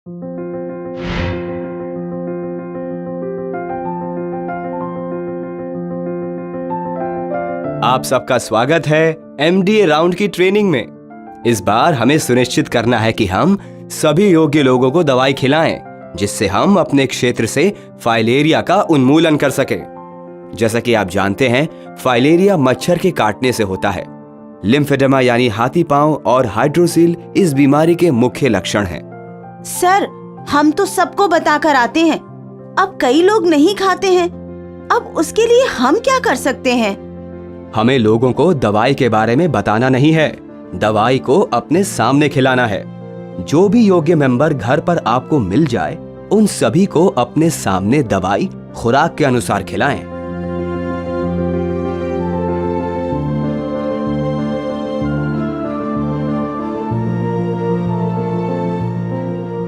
आप सबका स्वागत है एमडीए राउंड की ट्रेनिंग में। इस बार हमें सुनिश्चित करना है कि हम सभी योग्य लोगों को दवाई खिलाएं, जिससे हम अपने क्षेत्र से फाइलेरिया का उन्मूलन कर सकें। जैसा कि आप जानते हैं, फाइलेरिया मच्छर के काटने से होता है। लिम्फेडेमा यानी हाथी पांव और हाइड्रोसील इस बीमारी के मुख्य लक्षण हैं। सर, हम तो सबको बताकर आते हैं, अब कई लोग नहीं खाते हैं। अब उसके लिए हम क्या कर सकते हैं? हमें लोगों को दवाई के बारे में बताना नहीं है, दवाई को अपने सामने खिलाना है। जो भी योग्य मेंबर घर पर आपको मिल जाए, उन सभी को अपने सामने दवाई खुराक के अनुसार खिलाएं।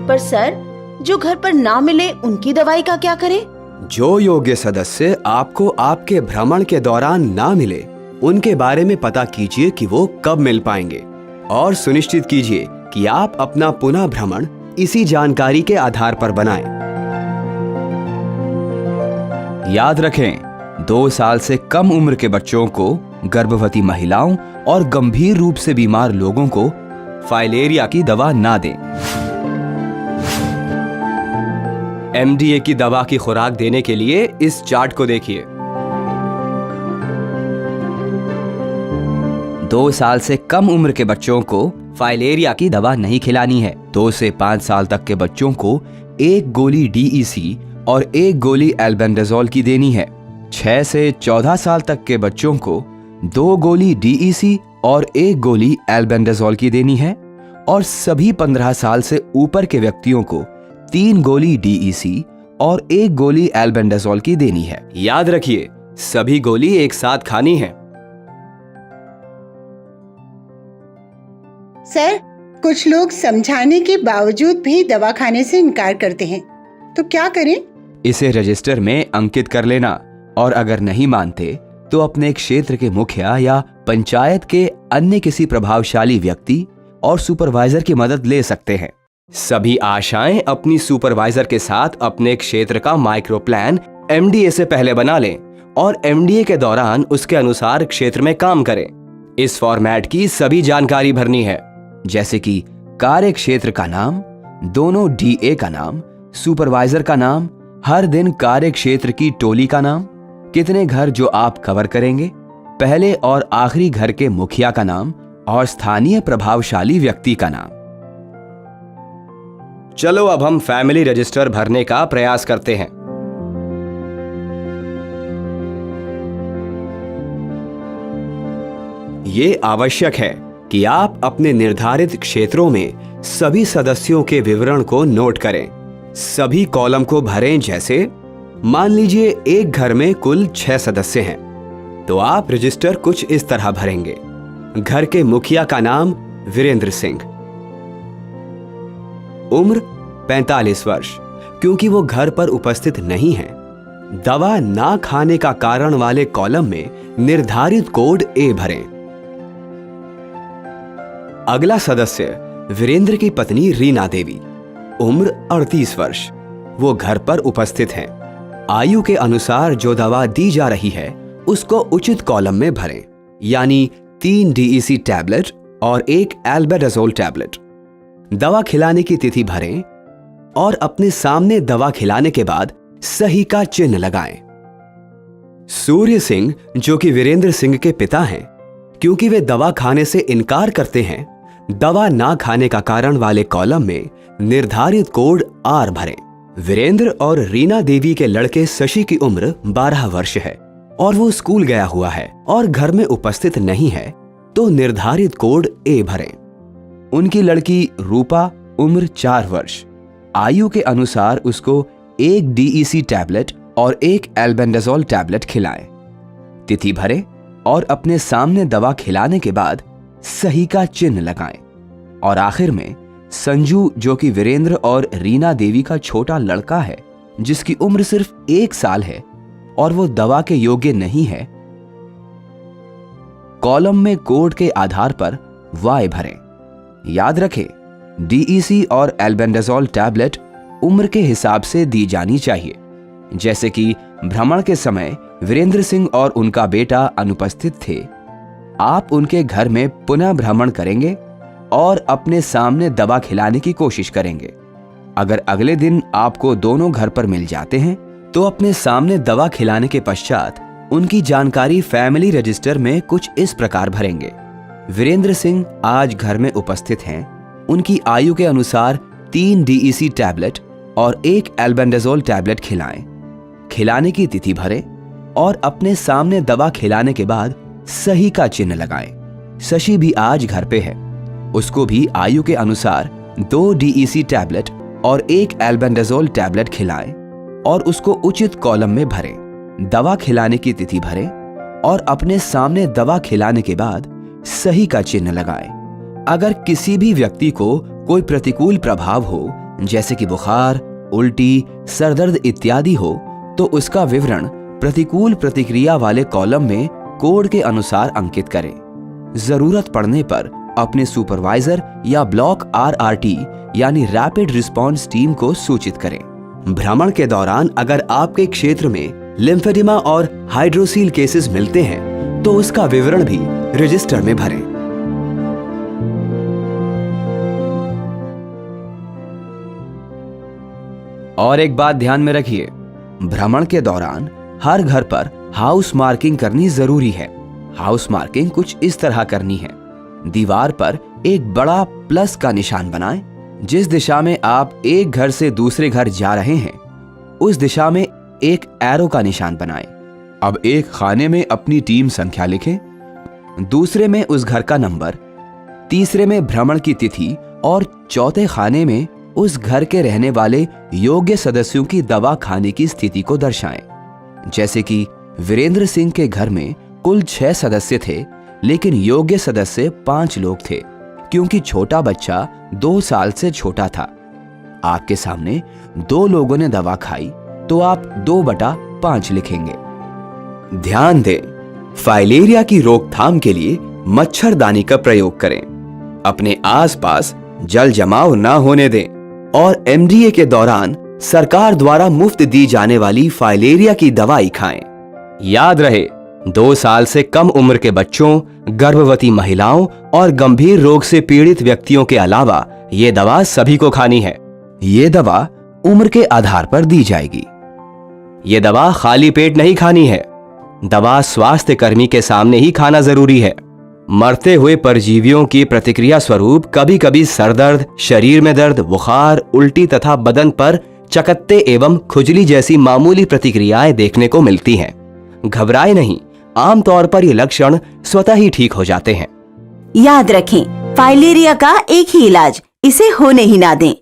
पर सर, जो घर पर ना मिले उनकी दवाई का क्या करें? जो योग्य सदस्य आपको आपके भ्रमण के दौरान ना मिले, उनके बारे में पता कीजिए कि वो कब मिल पाएंगे और सुनिश्चित कीजिए कि आप अपना पुनः भ्रमण इसी जानकारी के आधार पर बनाएं। याद रखें, 2 साल से कम उम्र के बच्चों को, गर्भवती महिलाओं और गंभीर रूप से बीमार लोगों को फाइलेरिया की दवा ना दें। एमडीए की दवा की खुराक देने के लिए इस चार्ट को देखिए। 2 साल से कम उम्र के बच्चों को फाइलेरिया की दवा नहीं खिलानी है। 2 से 5 साल तक के बच्चों को 1 गोली डीईसी और 1 गोली एल्बेंडाजोल की देनी है। 6 से 14 साल तक के बच्चों को 2 गोली डीईसी और 1 गोली एल्बेंडाजोल की देनी है और सभी 15 साल से ऊपर के व्यक्तियों को 3 गोली डीईसी और 1 गोली एल्बेंडाजोल की देनी है। याद रखिए, सभी गोली एक साथ खानी है। सर, कुछ लोग समझाने के बावजूद भी दवा खाने से इनकार करते हैं, तो क्या करें? इसे रजिस्टर में अंकित कर लेना और अगर नहीं मानते तो अपने क्षेत्र के मुखिया या पंचायत के अन्य किसी प्रभावशाली व्यक्ति और सुपरवाइजर की मदद ले सकते हैं। सभी आशाएं अपनी सुपरवाइजर के साथ अपने क्षेत्र का माइक्रो प्लान एमडीए से पहले बना लें और एमडीए के दौरान उसके अनुसार क्षेत्र में काम करें। इस फॉर्मेट की सभी जानकारी भरनी है, जैसे कि कार्य क्षेत्र का नाम, दोनों डीए का नाम, सुपरवाइजर का नाम, हर दिन कार्य क्षेत्र की टोली का नाम, कितने घर जो आप कवर करेंगे, पहले और आखिरी घर के मुखिया का नाम और स्थानीय प्रभावशाली व्यक्ति का नाम। चलो अब हम फैमिली रजिस्टर भरने का प्रयास करते हैं। ये आवश्यक है कि आप अपने निर्धारित क्षेत्रों में सभी सदस्यों के विवरण को नोट करें। सभी कॉलम को भरें, जैसे मान लीजिए एक घर में कुल 6 सदस्य हैं, तो आप रजिस्टर कुछ इस तरह भरेंगे। घर के मुखिया का नाम वीरेंद्र सिंह, उम्र 45 वर्ष, क्योंकि वो घर पर उपस्थित नहीं है। दवा ना खाने का कारण वाले कॉलम में निर्धारित कोड ए भरें। अगला सदस्य वीरेंद्र की पत्नी रीना देवी, उम्र 38 वर्ष, वो घर पर उपस्थित हैं। आयु के अनुसार जो दवा दी जा रही है उसको उचित कॉलम में भरें, यानी 3 डीईसी टैबलेट और 1 एल्बेंडाजोल टैबलेट। दवा खिलाने की तिथि भरें और अपने सामने दवा खिलाने के बाद सही का चिन्ह लगाएं। सूर्य सिंह, जो कि वीरेंद्र सिंह के पिता हैं, क्योंकि वे दवा खाने से इनकार करते हैं, दवा ना खाने का कारण वाले कॉलम में निर्धारित कोड आर भरें। वीरेंद्र और रीना देवी के लड़के शशि की उम्र 12 वर्ष है और वो स्कूल गया हुआ है और घर में उपस्थित नहीं है, तो निर्धारित कोड ए भरें। उनकी लड़की रूपा, उम्र 4 वर्ष, आयु के अनुसार उसको 1 डीईसी टैबलेट और 1 एल्बेंडाजोल टैबलेट खिलाएं। तिथि भरें और अपने सामने दवा खिलाने के बाद सही का चिन्ह लगाएं। और आखिर में संजू, जो कि वीरेंद्र और रीना देवी का छोटा लड़का है, जिसकी उम्र सिर्फ 1 साल है और वो दवा के योग्य नहीं है, कॉलम में कोड के आधार पर वाई भरें। याद रखें, डीईसी और एल्बेंडाजोल टैबलेट उम्र के हिसाब से दी जानी चाहिए। जैसे कि भ्रमण के समय वीरेंद्र सिंह और उनका बेटा अनुपस्थित थे, आप उनके घर में पुनः भ्रमण करेंगे और अपने सामने दवा खिलाने की कोशिश करेंगे। अगर अगले दिन आपको दोनों घर पर मिल जाते हैं तो अपने सामने दवा खिलाने के पश्चात उनकी जानकारी फैमिली रजिस्टर में कुछ इस प्रकार भरेंगे। वीरेंद्र सिंह आज घर में उपस्थित हैं, उनकी आयु के अनुसार 3 डीईसी टैबलेट और 1 एल्बेंडाजोल टैबलेट खिलाएं। खिलाने की तिथि भरें और अपने सामने दवा खिलाने के बाद सही का चिन्ह लगाएं। शशि भी आज घर पे है, उसको भी आयु के अनुसार 2 डीईसी टैबलेट और 1 एल्बेंडाजोल टैबलेट खिलाएं और उसको उचित कॉलम में भरें। दवा खिलाने की तिथि भरें और अपने सामने दवा खिलाने के बाद सही का चिन्ह लगाएं। अगर किसी भी व्यक्ति को कोई प्रतिकूल प्रभाव हो, जैसे कि बुखार, उल्टी, सरदर्द इत्यादि हो, तो उसका विवरण प्रतिकूल प्रतिक्रिया वाले कॉलम में कोड के अनुसार अंकित करें। जरूरत पड़ने पर अपने सुपरवाइजर या ब्लॉक आरआरटी यानी रैपिड रिस्पांस टीम को सूचित करें। भ्रमण के दौरान अगर आपके क्षेत्र में लिम्फेडिमा और हाइड्रोसील केसेस मिलते हैं तो उसका विवरण भी रजिस्टर में भरें। और एक बात ध्यान में रखिए, भ्रमण के दौरान हर घर पर हाउस मार्किंग करनी जरूरी है। हाउस मार्किंग कुछ इस तरह करनी है। दीवार पर एक बड़ा प्लस का निशान बनाएं। जिस दिशा में आप एक घर से दूसरे घर जा रहे हैं उस दिशा में एक एरो का निशान बनाएं। अब एक खाने में अपनी टीम संख्या लिखें, दूसरे में उस घर का नंबर, तीसरे में भ्रमण की तिथि और चौथे खाने में उस घर के रहने वाले योग्य सदस्यों की दवा खाने की स्थिति को दर्शाएं। जैसे कि वीरेंद्र सिंह के घर में कुल 6 सदस्य थे, लेकिन योग्य सदस्य 5 लोग थे, क्योंकि छोटा बच्चा 2 साल से छोटा था। आपके सामने 2 लोगों ने दवा खाई तो आप 2/5 लिखेंगे। ध्यान दें, फाइलेरिया की रोकथाम के लिए मच्छरदानी का प्रयोग करें। अपने आसपास जल जमाव न होने दें और एमडीए के दौरान सरकार द्वारा मुफ्त दी जाने वाली फाइलेरिया की दवाई खाएं। याद रहे, 2 साल से कम उम्र के बच्चों, गर्भवती महिलाओं और गंभीर रोग से पीड़ित व्यक्तियों के अलावा ये दवा सभी को खानी है। ये दवा उम्र के आधार पर दी जाएगी। ये दवा खाली पेट नहीं खानी है। दवा स्वास्थ्य कर्मी के सामने ही खाना जरूरी है। मरते हुए परजीवियों की प्रतिक्रिया स्वरूप कभी कभी सरदर्द, शरीर में दर्द, बुखार, उल्टी तथा बदन पर चकत्ते एवं खुजली जैसी मामूली प्रतिक्रियाएं देखने को मिलती हैं। घबराए नहीं, आमतौर पर ये लक्षण स्वतः ही ठीक हो जाते हैं। याद रखें, फाइलेरिया का एक ही इलाज, इसे होने ही ना दें।